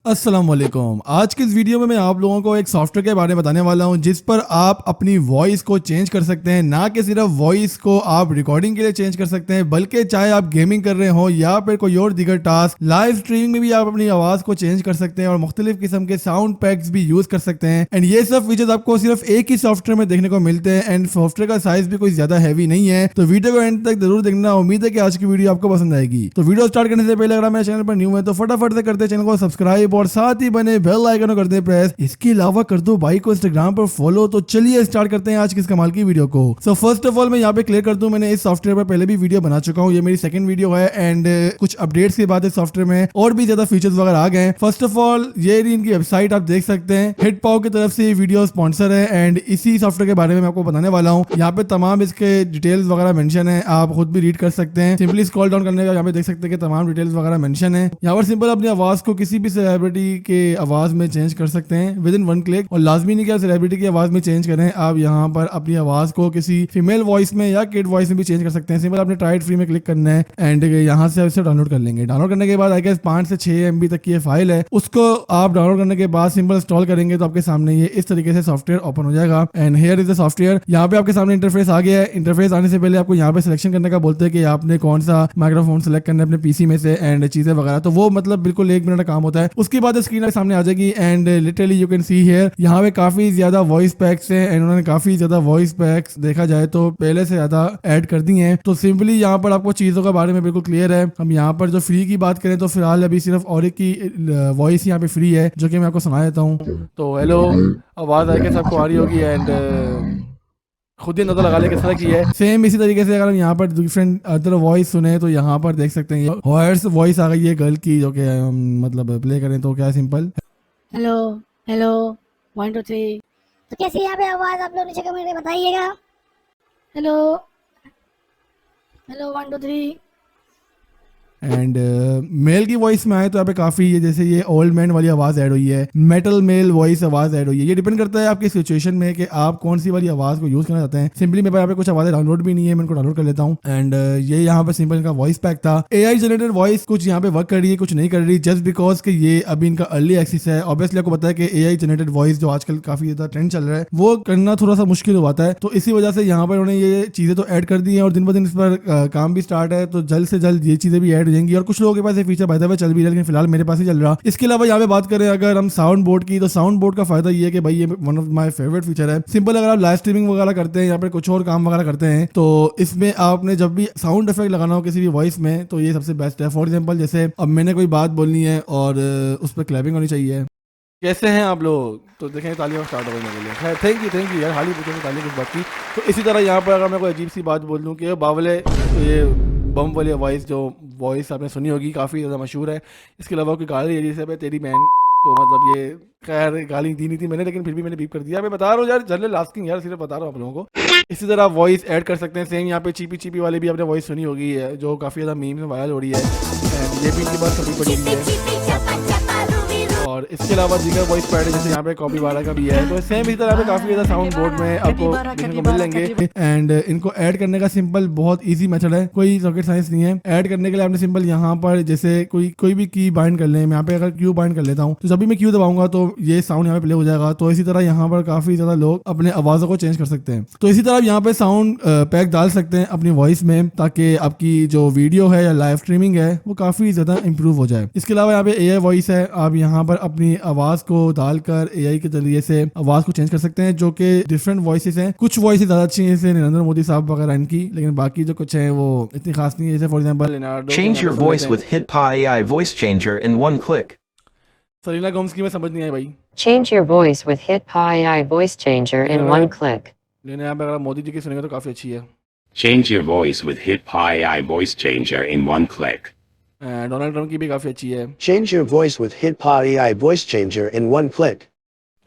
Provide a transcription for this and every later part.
अस्सलाम वालेकुम। आज के इस वीडियो में मैं आप लोगों को एक सॉफ्टवेयर के बारे में बताने वाला हूं जिस पर आप अपनी वॉइस को चेंज कर सकते हैं। ना कि सिर्फ वॉइस को आप रिकॉर्डिंग के लिए चेंज कर सकते हैं, बल्कि चाहे आप गेमिंग कर रहे हो या फिर कोई और दीगर टास्क, लाइव स्ट्रीमिंग में भी आप अपनी आवाज को चेंज कर सकते हैं और मुख्तलिफ किस्म के साउंड पैक्स भी यूज कर सकते हैं। एंड ये सब फीचर्स आपको सिर्फ एक ही सॉफ्टवेयर में देखने को मिलते हैं। एंड सॉफ्टवेयर का साइज भी कोई ज्यादा हैवी नहीं है, तो वीडियो को एंड तक जरूर देखना। उम्मीद है कि आज की वीडियो आपको पसंद आएगी। तो वीडियो स्टार्ट करने से पहले अगर मेरे चैनल पर न्यू है तो फटाफट से करते चैनल को सब्सक्राइब और साथ ही बने बेल आइकन को कर दे प्रेस। इसके अलावा कर दो भाई को इंस्टाग्राम पर फॉलो। तो चलिए स्टार्ट करते हैं आज की इस कमाल की वीडियो को। सो फर्स्ट ऑफ ऑल मैं यहाँ पे क्लियर कर दूं, मैंने इस सॉफ्टवेयर पर पहले भी वीडियो बना चुका हूँ। ये मेरी सेकंड वीडियो है एंड कुछ अपडेट्स के बाद इस सॉफ्टवेयर में और भी ज्यादा फीचर्स वगैरह आ गए हैं। फर्स्ट ऑफ ऑल ये इनकी वेबसाइट आप देख सकते हैं। हिटपाव की तरफ से ये वीडियो स्पॉन्सर है एंड इसी सॉफ्टवेयर के बारे में मैं आपको बताने वाला हूँ। यहाँ पे तमाम इसके डिटेल्स वगैरह मेंशन है, आप खुद भी रीड कर सकते हैं। सिंपली स्क्रॉल डाउन करने का यहाँ पे देख सकते हैं कि तमाम डिटेल्स वगैरह मेंशन है। यहाँ पर सिंपल अपनी आवाज को किसी भी सेलिब्रिटी के आवाज में चेंज कर सकते हैं विद इन वन क्लिक। और लाजमी नहीं कि आप सेलिब्रिटी की आवाज में चेंज करें, आप यहाँ पर अपनी आवाज को किसी फीमेल वॉइस में या किड वॉइस में भी चेंज कर सकते हैं। सिंपल आपने ट्राई इट फ्री में क्लिक करना है एंड यहाँ से आप इसे डाउनलोड कर लेंगे। डाउनलोड करने के बाद आई गेस 5 से 6 MB तक की ये फाइल है, उसको आप डाउनलोड करने के बाद सिंपल इंस्टॉल करेंगे तो आपके सामने ये इस तरीके से सॉफ्टवेयर ओपन हो जाएगा। And here is the software. यहाँ पे आपके सामने इंटरफेस आ गया है। इंटरफेस आने से पहले आपको यहाँ पे सिलेक्शन करने का बोलते हैं कि आपने कौन सा माइक्रोफोन सेलेक्ट करना है अपने पीसी में से एंड चीजें वगैरह। तो वो मतलब बिल्कुल 1 मिनट का काम होता है। उसके बाद स्क्रीन सामने आ जाएगी and literally you can see here यहाँ पे काफी ज्यादा वॉइस पैक्स हैं एंड उन्होंने काफी ज्यादा वॉइस पैक्स देखा जाए तो पहले से ज्यादा ऐड कर दी हैं। तो सिंपली यहाँ पर आपको चीजों के बारे में बिल्कुल क्लियर है। हम यहाँ पर जो फ्री की बात करें तो फिलहाल अभी सिर्फ और की वॉइस यहाँ पे फ्री है जो कि मैं आपको सुना देता हूँ। तो हेलो, आवाज आके सबको आ रही होगी एंड खुद ही अंदाजा लगा ले किस तरह की है। सेम इसी तरीके से अगर हम यहाँ पर डिफरेंट अदर वॉइस सुने तो यहाँ पर देख सकते हैं हॉयर्स वॉइस आ गई है गर्ल की, जो कि मतलब प्ले करें तो क्या सिंपल हेलो हेलो 1 2 3। तो कैसी है यहाँ पे आवाज, आप लोग नीचे कमेंट में बताइएगा। Hello hello 1 2 3। एंड मेल की वॉइस में आए तो यहाँ पे काफी है, जैसे ये ओल्ड मैन वाली आवाज ऐड हुई है, मेटल मेल वॉइस आवाज ऐड हुई है। ये डिपेंड करता है आपकी सिचुएशन में कि आप कौन सी वाली आवाज को यूज करना चाहते हैं। सिंपली मेरे पास यहाँ पे कुछ आवाजें डाउनलोड भी नहीं है, मैं इनको डाउनलोड कर लेता हूँ। एंड ये यहाँ पे सिंपल इनका वॉइस पैक था। AI जनरेटेड वॉइस कुछ यहाँ पे वर्क कर रही है, कुछ नहीं कर रही, जस्ट बिकॉज कि ये अभी इनका अर्ली एक्सेस है। ऑब्वियसली आपको पता है कि AI जनरेटेड वॉइस जो आजकल काफी ज्यादा ट्रेंड चल रहा है वो करना थोड़ा सा मुश्किल हो जाता है। तो इसी वजह से यहाँ पर उन्होंने ये चीजें तो ऐड कर दी है और दिन ब दिन इस पर काम भी स्टार्ट है। तो जल्द से जल्द ये चीजें भी ऐड हो जाएंगी और कुछ लोगों के पास ये फीचर बाय द वे चल भी रहा है, लेकिन फिलहाल मेरे पास ही चल रहा। इसके अलावा यहाँ पे बात करें अगर हम साउंड बोर्ड की, तो साउंड बोर्ड का फायदा ये है कि भाई ये one of my favourite feature है। सिंपल अगर आप लाइव स्ट्रीमिंग वगैरह करते हैं या फिर कुछ और काम वगैरह करते हैं तो इसमें आपने जब भी साउंड इफेक्ट लगाना हो किसी भी वॉइस में तो ये सबसे बेस्ट है। फॉर एग्जाम्पल जैसे अब मैंने कोई बात बोलनी है और उस पर क्लैपिंग होनी चाहिए। कैसे हैं आप लोग? तो देखें तालियां स्टार्ट होने के लिए थैंक यू यार, हाल ही पूछे ताली किस बात की। तो इसी तरह यहाँ पर अगर मैं कोई अजीब सी बात बोल दूँ कि बावले, ये बम वाली वॉइस जो वॉइस आपने सुनी होगी काफ़ी ज़्यादा मशहूर है। इसके अलावा कोई गाली है जैसे तेरी बहन, तो मतलब ये खैर गाली दी नहीं थी मैंने, लेकिन फिर भी मैंने बीप कर दिया। मैं बता रहा हूँ यार, जनरल आस्किंग यार, सिर्फ बता रहा हूँ आप लोगों को। इसी तरह वॉइस ऐड कर सकते हैं। सेम यहाँ पे चीपी चीपी वाली भी आपने वॉइस सुनी होगी है जो काफ़ी ज़्यादा मीम में वायरल हो रही है एंड ये भी इनकी बात कभी पड़ी हुई है। और इसके अलावा दीगर वॉइस पैड जैसे यहाँ पे कॉपी वाला का भी है। तो सेम इसी तरह पे काफी ज्यादा साउंड बोर्ड में आपको देखने को मिल जाएंगे। एंड इनको ऐड करने का सिंपल बहुत इजी मेथड है, कोई रॉकेट साइंस नहीं है। ऐड करने के लिए आपने सिंपल यहाँ पर जैसे कोई भी की बाइंड कर लें। मैं यहाँ पे अगर क्यू बाइंड कर लेता हूँ तो जब भी मैं क्यू दबाऊंगा तो ये साउंड यहाँ पे प्ले हो जाएगा। तो इसी तरह यहाँ पर काफी ज्यादा लोग अपने आवाजों को चेंज कर सकते हैं। तो इसी तरह यहाँ पे साउंड पैक डाल सकते हैं अपनी वॉइस में ताकि आपकी जो वीडियो है या लाइव स्ट्रीमिंग है वो काफी ज्यादा इंप्रूव हो जाए। इसके अलावा यहाँ पे AI वॉइस है, आप यहाँ पर अपनी आवाज को डालकर AI के जरिए से आवाज को चेंज कर सकते हैं जो कि डिफरेंट वॉइसेस हैं। कुछ वॉइसेस ज्यादा अच्छी हैं जैसे नरेंद्र मोदी साहब वगैरह इनकी, लेकिन बाकी जो कुछ है वो इतनी खास नहीं है। जैसे for example Change your voice with HitPa AI voice changer in one click. Serena Gomes की मैं समझ नहीं आई भाई। Change your voice with HitPa AI voice changer in one click. लेकिन यहाँ पे अगर मोदी जी की सुनेंगे तो काफी अच्छी है। Change your voice with HitPa AI voice changer in one click. Donald Trump की भी काफी अच्छी है। Change your voice with HitPa AI voice changer in one click.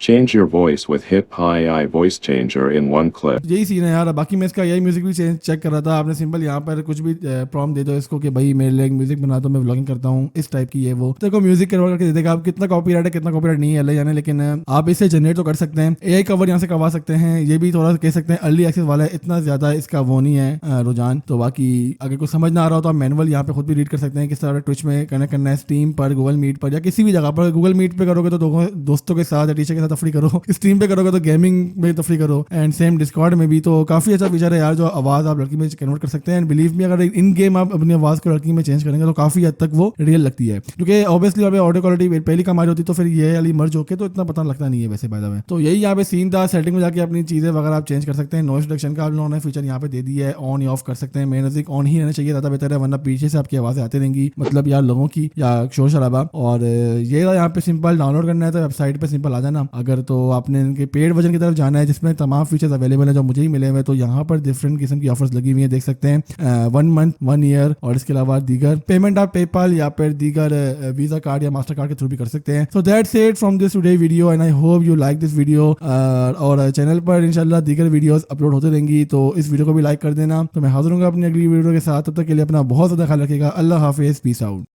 Change your voice with Hip AI voice changer in one click. यही scene है यार। बाकी मैं इसका यही म्यूजिक भी चेक कर रहा था। आपने सिंपल यहाँ पर कुछ भी प्रॉम्प्ट दे दो इसको कि भाई मेरे लिए एक म्यूजिक बना दो, मैं व्लॉगिंग करता हूँ, इस टाइप की है वो, तो देखो म्यूजिक करवा करके दे देगा। आप कितना कॉपीराइट है कितना कॉपीराइट नहीं है अल्लाह जाने, लेकिन आप इसे जनरेट तो कर सकते हैं। एआई कवर यहाँ से करवा सकते हैं। ये भी थोड़ा कह सकते हैं अर्ली एक्सेस वाला है, इतना ज्यादा इसका वो नहीं है रुझान। तो बाकी अगर कुछ समझ ना आ रहा हो तो आप मैनुअल यहाँ पे खुद भी रीड कर सकते हैं किस तरह ट्विच में कनेक्ट करना है, स्ट्रीम पर, गूगल मीट पर, या किसी भी जगह पर। गूगल मीट पे करोगे तो दोस्तों के साथ या टीचर के साथ तफरी करो, स्ट्रीम पे करोगे तो गेमिंग में तफरी करो, एंड सेम डिस्कॉर्ड में भी। तो काफी अच्छा फीचर है यार जो आवाज आप लड़की में कन्वर्ट कर सकते हैं। एंड बिलीव मी, अगर इन गेम आप अपनी आवाज को लड़की में चेंज करेंगे तो काफी हद तक वो रियल लगती है, क्योंकि ऑब्वियसली यहाँ पे ऑडियो क्वालिटी पहली कम आ रही होती तो फिर ये वाली मर्ज होके तो इतना पता लगता नहीं है वैसे बाय द वे। तो यही यहाँ पे सीन था। सेटिंग में जाके अपनी चीजें वगैरह आप चेंज कर सकते हैं। नॉइस रिडक्शन का आप लोगों ने फीचर यहाँ पे दे दिया है, ऑन या ऑफ कर सकते हैं। म्यूजिक ऑन ही रहना चाहिए, ज्यादा बेहतर है, वरना पीछे से आपकी आवाजें आती रहेंगी, मतलब यार लोगों की या शोर शराबा। और ये यहाँ पे सिंपल डाउनलोड करना है तो वेबसाइट पे सिंपल आ जाना। अगर तो आपने इनके पेड वर्जन की तरफ जाना है जिसमें तमाम फीचर्स अवेलेबल है जो मुझे ही मिले हुए, तो यहाँ पर डिफरेंट किस्म की ऑफर्स लगी हुई है, देख सकते हैं 1 मंथ 1 ईयर, और इसके अलावा दीगर पेमेंट आप पेपाल या फिर दीगर वीजा कार्ड या मास्टर कार्ड के थ्रू भी कर सकते हैं। So that's it from this today video and I hope you like this video. और चैनल पर इंशाल्लाह दीगर वीडियोस अपलोड होते रहेंगी, तो इस वीडियो को भी लाइक कर देना। तो मैं हाजिर हूँ अपनी अगली वीडियो के साथ, तब तक के लिए अपना बहुत ज़्यादा ख्याल रखिएगा। अल्लाह हाफिज़, पीस आउट।